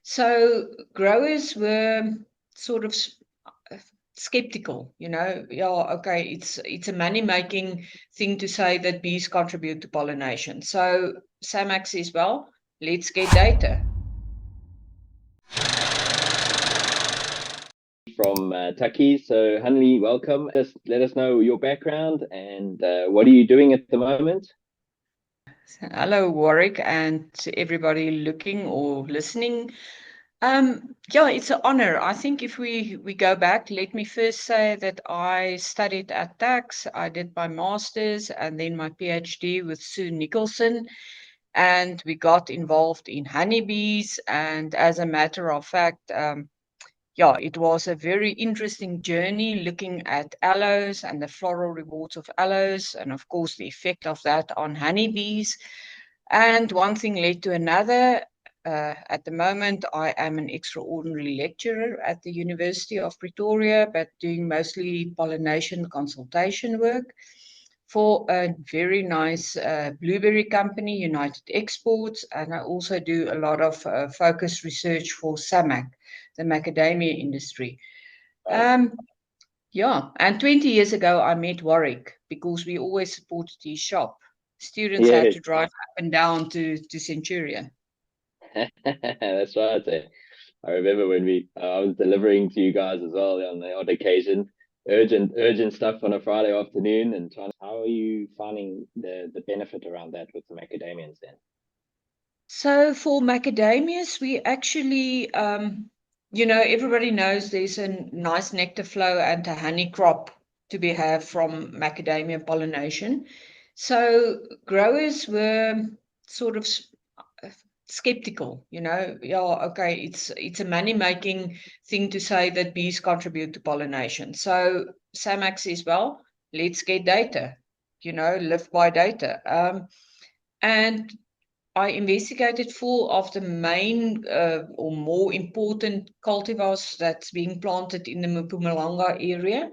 So growers were sort of skeptical, yeah, okay, it's a money-making thing to say that bees contribute to pollination. So SAMAC says, well, let's get data. From Taki. So, Hannelie, welcome. Let us know your background and what are you doing at the moment? Hello, Warwick, and to everybody looking or listening. Yeah, it's an honor. I think if we go back, let me first say that I studied at tax. I did my master's and then my PhD with Sue Nicholson, and we got involved in honeybees. And as a matter of fact, yeah, it was a very interesting journey looking at aloes and the floral rewards of aloes, and of course the effect of that on honeybees. And one thing led to another. At the moment, I am an extraordinary lecturer at the University of Pretoria, but doing mostly pollination consultation work for a very nice blueberry company, United Exports. And I also do a lot of focused research for SAMAC, the macadamia industry. Right. Yeah, and 20 years ago, I met Warwick because we always supported his shop. Students had Yes, to drive up and down to Centurion. that's right. I remember when I was delivering to you guys as well on the odd occasion, urgent stuff on a Friday afternoon and trying. How are you finding the benefit around that with the macadamians then? So for macadamias, we actually, everybody knows there's a nice nectar flow and a honey crop to be had from macadamia pollination. So growers were sort of skeptical, yeah, okay, it's a money-making thing to say that bees contribute to pollination. So SAMAC says, well, let's get data, live by data. And I investigated four of the main or more important cultivars that's being planted in the Mpumalanga area.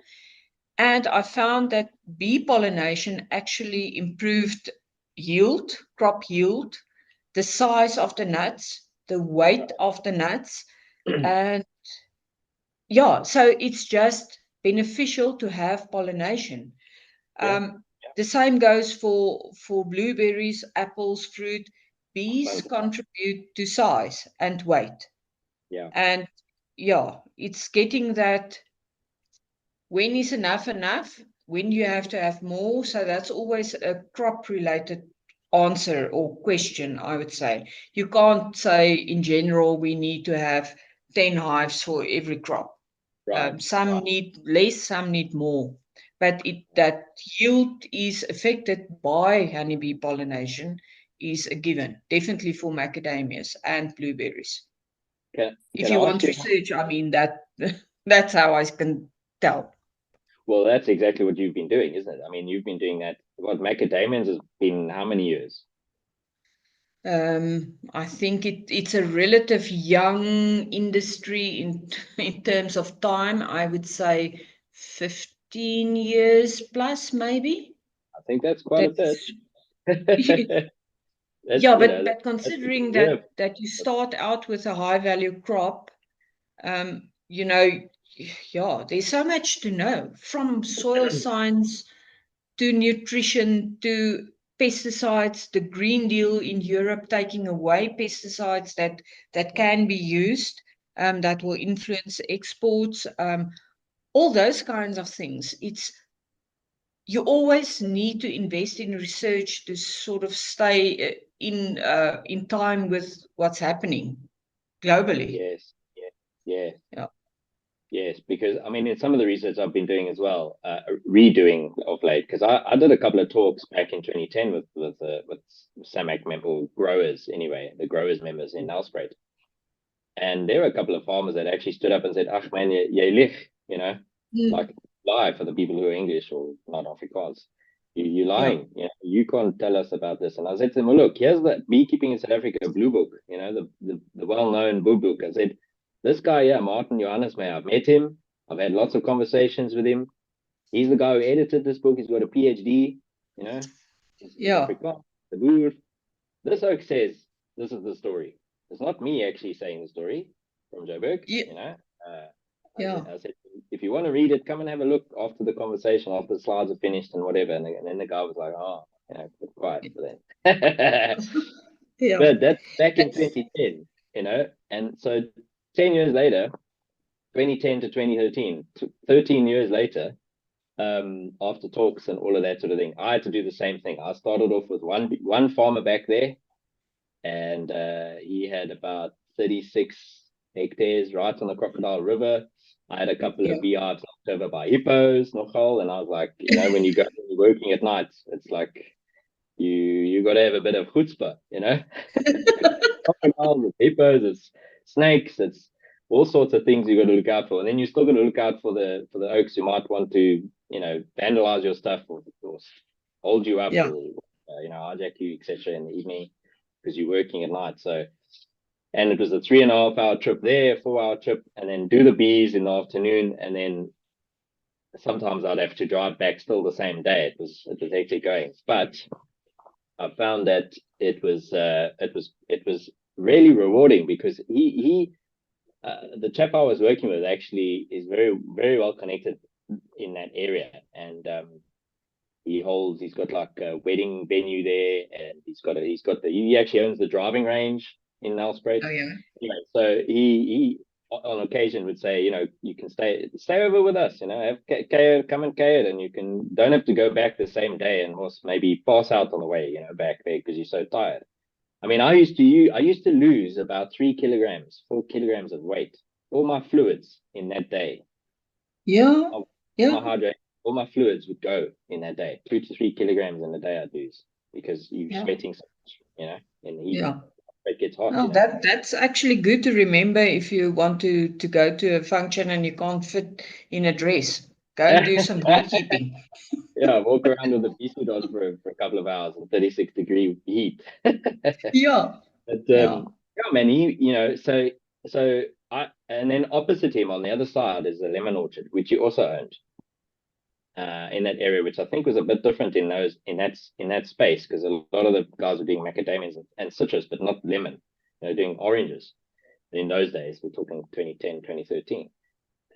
And I found that bee pollination actually improved yield, crop yield, the size of the nuts, the weight of the nuts. And yeah, so it's just beneficial to have pollination. Yeah, The same goes for blueberries, apples, fruit. Bees both. contribute to size and weight. Yeah, And yeah, it's getting that when is enough, when you have to have more. So that's always a crop related answer or question, I would say. You can't say in general we need to have 10 hives for every crop. right. Some need less, some need more. But that yield is affected by honeybee pollination is a given, definitely for macadamias and blueberries. If Can you I ask want you? research, I mean that that's how I can tell. Well, that's exactly what you've been doing, isn't it? I mean, you've been doing that. What macadamians has been how many years? I think it's a relative young industry in terms of time. I would say 15 years plus, maybe. I think that's quite a bit. That's That's yeah, you but know but that's considering yeah, that you start out with a high value crop, you know, yeah, there's so much to know from soil science to nutrition to pesticides, the Green Deal in Europe taking away pesticides that can be used, that will influence exports, all those kinds of things. You always need to invest in research to sort of stay in time with what's happening globally. yes, yeah, yeah, Yeah. yes. Because I mean, in some of the research I've been doing as well, redoing of late. Because I did a couple of talks back in 2010 with SAMAC member growers anyway, the growers members in Nelspruit. And there were a couple of farmers that actually stood up and said, "Ach man, jy lig," you know, Mm. like lie for the people who are English or not Afrikaans. You're Yeah. lying. You can't tell us about this. And I said to them, well, look, here's the beekeeping in South Africa blue book, the well-known blue book. I said, this guy here, Martin Johannes Meyer, I've met him. I've had lots of conversations with him. He's the guy who edited this book. He's got a PhD, you know, he's Yeah. Afrikaans, the boer. This oak says, this is the story. It's not me actually saying the story from Joburg, Yeah. you know. Yeah. I said, if you want to read it, come and have a look after the conversation, after the slides are finished and whatever. And then the guy was like, oh, you know, keep quiet for then. Yeah. But that's back in That's, 2010, you know. And so 10 years later, 2010 to 2013, 13 years later, after talks and all of that sort of thing, I had to do the same thing. I started off with one farmer back there, and he had about 36 hectares right on the Crocodile River. I had a couple yeah. of beehives knocked over by hippos, nogal, and I was like, you know, when you're working at night, it's like you got to have a bit of chutzpah, you know. Crocodiles, it's hippos, it's snakes, it's all sorts of things you got to look out for, and then you still got to look out for the oaks who might want to, you know, vandalize your stuff or hold you up Yeah. or you know, hijack you, etc. in the evening because you're working at night. So, and it was a 3.5 hour trip there, 4 hour trip, and then do the bees in the afternoon, and then sometimes I'd have to drive back still the same day. It was hectic going, but I found that it was really rewarding because he the chap I was working with actually is very well connected in that area, and he's got like a wedding venue there, and he actually owns the driving range in Nelspruit. Oh, yeah. Anyway, so he on occasion would say, you know, you can stay over with us, you know, come and kay it, and you don't have to go back the same day and also maybe pass out on the way, you know, back there because you're so tired. I mean, I used to lose about 3 kilograms, 4 kilograms of weight, all my fluids in that day. Yeah. All Yeah. my hydrate, all my fluids would go in that day. 2 to 3 kilograms in a day I'd lose because you're Yeah. sweating so much, you know, in the heat. Yeah. It gets hot, you Well, know. that's actually good to remember if you want to go to a function and you can't fit in a dress. Go and do some beekeeping. Yeah, walk around with a BC dot for a couple of hours in 36-degree heat. Yeah. But Yeah. yeah, man, you know, so I and then opposite him on the other side is the lemon orchard, which he also owned in that area, which I think was a bit different in that space because a lot of the guys were doing macadamias and citrus, but not lemon. You know, doing oranges. In those days, we're talking 2010, 2013.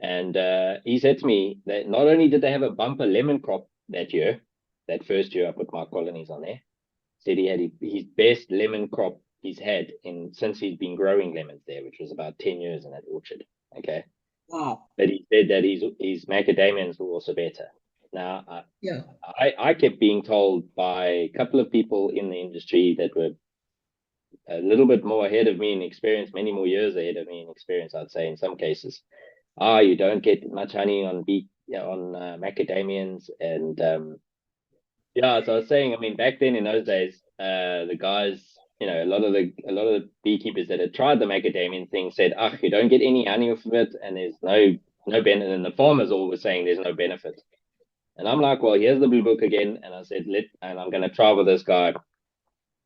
And he said to me that not only did they have a bumper lemon crop that first year I put my colonies on there, said he had his best lemon crop he's had since he's been growing lemons there, which was about 10 years in that orchard. Okay. Wow. But he said that his macadamians were also better. Now, Yeah. I kept being told by a couple of people in the industry that were a little bit more ahead of me in experience, many more years ahead of me in experience, I'd say in some cases. You don't get much honey on macadamians, and yeah. So I was saying, I mean, back then in those days, the guys, you know, a lot of the beekeepers that had tried the macadamian thing said, you don't get any honey off of it, and there's no benefit. And the farmers all were saying there's no benefit. And I'm like, well, here's the blue book again, and I said, and I'm going to try with this guy,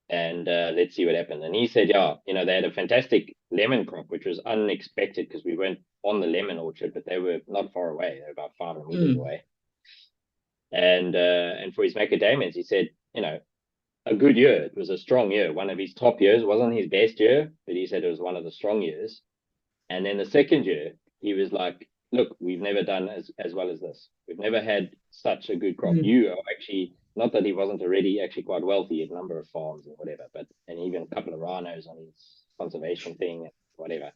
and let's see what happens. And he said, yeah, you know, they had a fantastic lemon crop, which was unexpected because we weren't on the lemon orchard, but they were not far away. They were about 500 meters away. And for his macadamians, he said, you know, a good year. It was a strong year. One of his top years. Wasn't his best year, but he said it was one of the strong years. And then the second year, he was like, look, we've never done as well as this. We've never had such a good crop. You are actually, not that he wasn't already actually quite wealthy, he had a number of farms and whatever, and even a couple of rhinos on his conservation thing and whatever.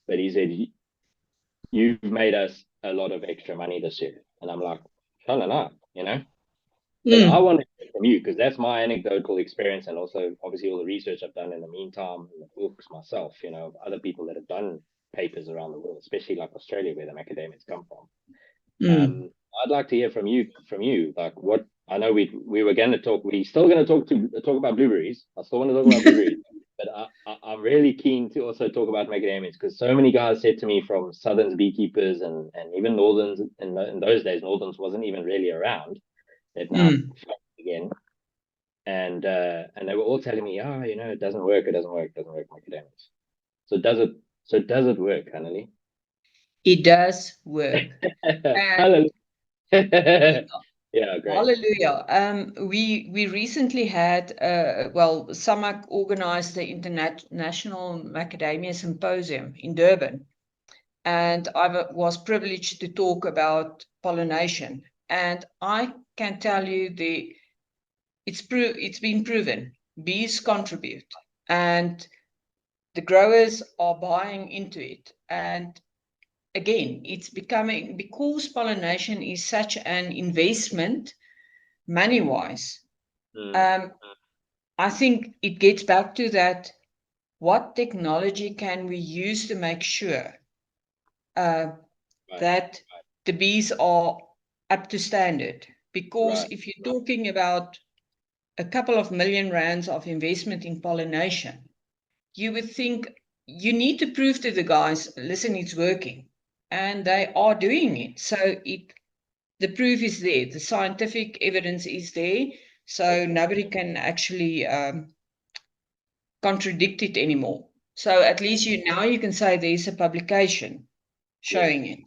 But he said, you've made us a lot of extra money this year. And I'm like, fun enough, you know? But I want to hear from you because that's my anecdotal experience, and also obviously all the research I've done in the meantime, and the books myself, you know, other people that have done papers around the world, especially like Australia, where the macadamias come from. I'd like to hear from you, like what I know we were going to talk. We're still going to talk about blueberries. I still want to talk about blueberries, but I'm really keen to also talk about macadamias because so many guys said to me from Southern's beekeepers and even Northern's in those days, Northern's wasn't even really around. They've now again, and they were all telling me, you know, it doesn't work, macadamias. So does it work, Hannelie? It does work. And Hallelujah. Yeah, great. Hallelujah. We recently had, well, SAMAC organized the International Macadamia Symposium in Durban, and I was privileged to talk about pollination. And I can tell you it's been proven. Bees contribute, and the growers are buying into it. And again, it's becoming, because pollination is such an investment money-wise. I think it gets back to that. What technology can we use to make sure that the bees are up to standard? Because if you're talking about a couple of million rands of investment in pollination, you would think you need to prove to the guys, listen, it's working. And they are doing it. So the proof is there. The scientific evidence is there. So nobody can actually contradict it anymore. So at least now you can say there's a publication showing it.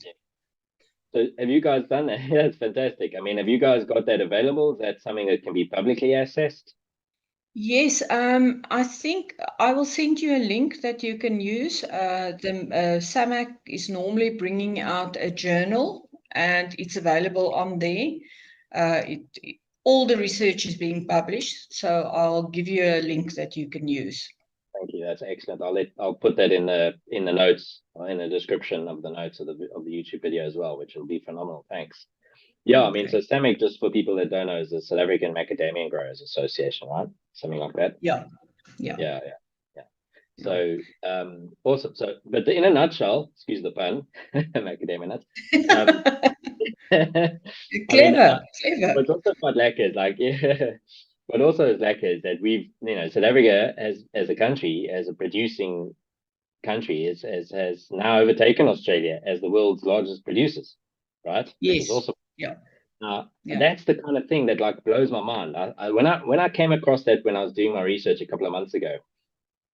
So have you guys done that? That's fantastic. I mean, have you guys got that available? Is that something that can be publicly accessed? Yes, I think I will send you a link that you can use. The SAMAC is normally bringing out a journal, and it's available on there. All the research is being published, so I'll give you a link that you can use. Thank you. That's excellent. I'll put that in the notes, in the description of the notes of the YouTube video as well, which will be phenomenal. Thanks. Yeah, I mean, so SAMAC, just for people that don't know, is the South African Macadamia Growers Association, right? Something like that. Yeah. So awesome. So, but in a nutshell, excuse the pun, macadamia nuts. Clever. What's also quite lekker is like, what also is lekker is that we've, South Africa as a country, as a producing country, has now overtaken Australia as the world's largest producers, right? Yes. Which is also yeah. That's the kind of thing that like blows my mind. When I came across that when I was doing my research a couple of months ago,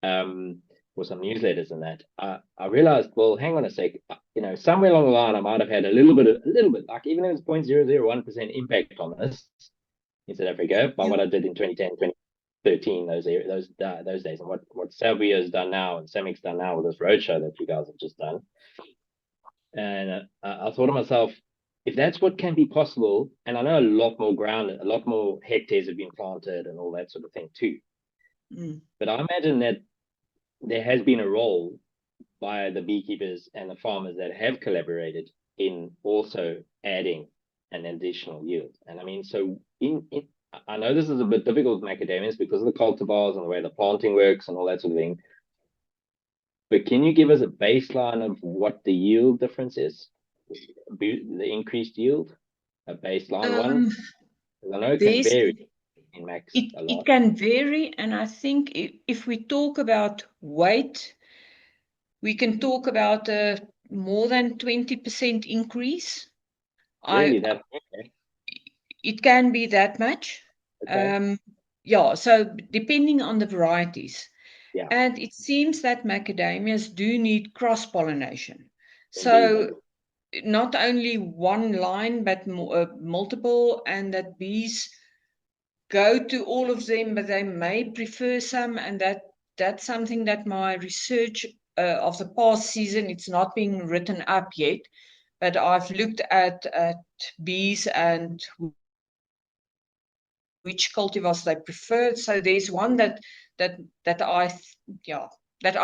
for some newsletters and that, I realized, well, hang on a sec, somewhere along the line, I might have had a little bit, like even if it's 0.001% impact on this in South Africa by what I did in 2010, 2013, those days, and what Savia has done now and Samic's done now with this roadshow that you guys have just done. And I thought to myself, if that's what can be possible, and I know a lot more ground, a lot more hectares have been planted and all that sort of thing too. But I imagine that there has been a role by the beekeepers and the farmers that have collaborated in also adding an additional yield. And I mean, so I know this is a bit difficult with macadamias because of the cultivars and the way the planting works and all that sort of thing. But can you give us a baseline of what the yield difference is? The increased yield, a baseline one? I know it can vary in max a lot. It can vary, and I think if we talk about weight, we can talk about a more than 20% increase. Really, okay. It can be that much. Okay. So depending on the varieties. Yeah. And it seems that macadamias do need cross-pollination. So not only one line, but multiple, and that bees go to all of them, but they may prefer some, and that's something that my research of the past season, it's not being written up yet, but I've looked at bees and which cultivars they prefer. So there's one that I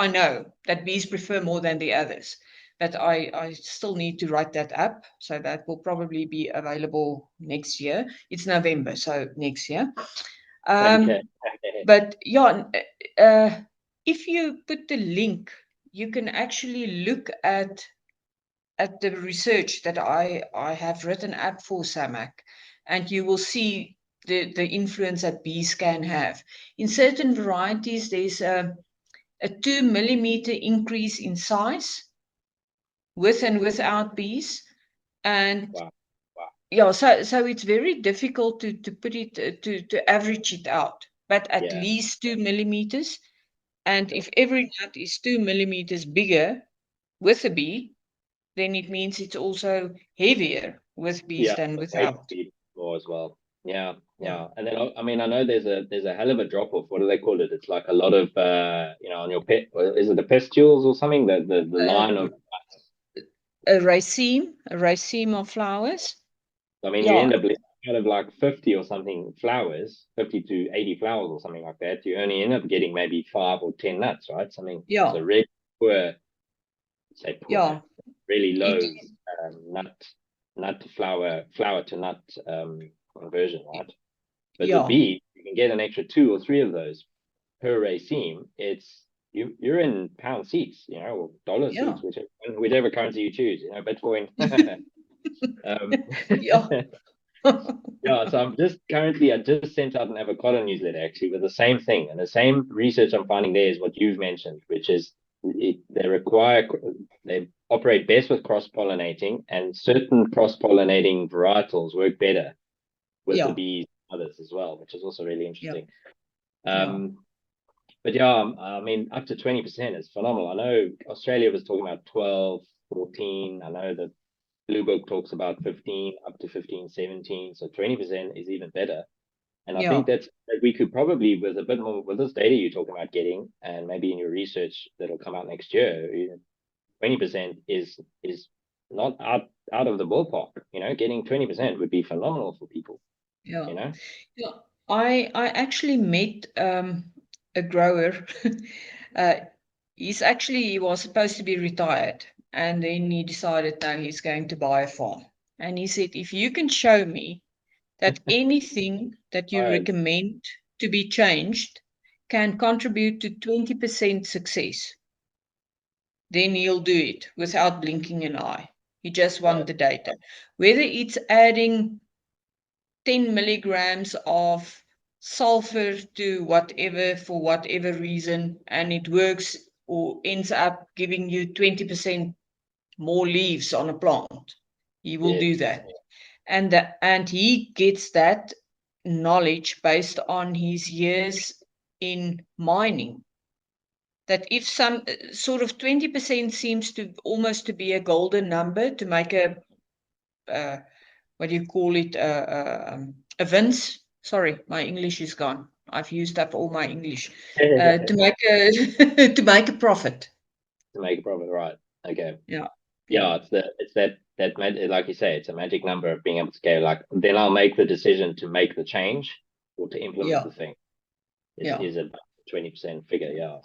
know that bees prefer more than the others. But I still need to write that up. So that will probably be available next year. It's November, so next year. Okay. But if you put the link, you can actually look at the research that I have written up for SAMAC, and you will see the influence that bees can have. In certain varieties, there's a 2 millimeter increase in size with and without bees. And so it's very difficult to put it to average it out, but at least 2 millimeters. And if every nut is 2 millimeters bigger with a bee, then it means it's also heavier with bees than without. more as well. Yeah. And then I mean, I know there's a hell of a drop off. What do they call it? It's like a lot of on your pet, is it the pestules or something? The line of a raceme of flowers. I mean, you end up out of like 50 or something flowers, 50 to 80 flowers or something like that. You only end up getting maybe 5 or 10 nuts, right? Something. Yeah. So really poor, Yeah. really low nut to flower to nut conversion, right? But with bees, you can get an extra 2 or 3 of those per raceme. It's you're in pound seats, or dollar seats, whichever currency you choose, Bitcoin. Yeah. Yeah, so I just sent out an avocado newsletter actually with the same thing, and the same research I'm finding there is what you've mentioned, which is they operate best with cross-pollinating, and certain cross-pollinating varietals work better with the bees and others as well, which is also really interesting. But I mean, up to 20% is phenomenal. I know Australia was talking about 12, 14. I know that Blue Book talks about 15, up to 15, 17. So 20% is even better. And I think that we could probably, with a bit more, with this data you're talking about getting, and maybe in your research that'll come out next year, 20% is not out of the ballpark. Getting 20% would be phenomenal for people. Yeah. I actually met a grower. He was supposed to be retired, and then he decided now he's going to buy a farm. And he said, if you can show me that anything that you recommend to be changed can contribute to 20% success, then he'll do it without blinking an eye. He just wants the data. Whether it's adding 10 milligrams of sulfur to whatever, for whatever reason, and it works or ends up giving you 20% more leaves on a plant, he will do that. And he gets that knowledge based on his years in mining. That if some sort of 20% seems to almost to be a golden number to make a what do you call it, a vince. Sorry, my English is gone. I've used up all my English. To make a to make a profit. To make a profit, right? Okay. Yeah. It's that like you say, it's a magic number of being able to go like, then I'll make the decision to make the change or to implement the thing. Is a 20% figure. Yeah.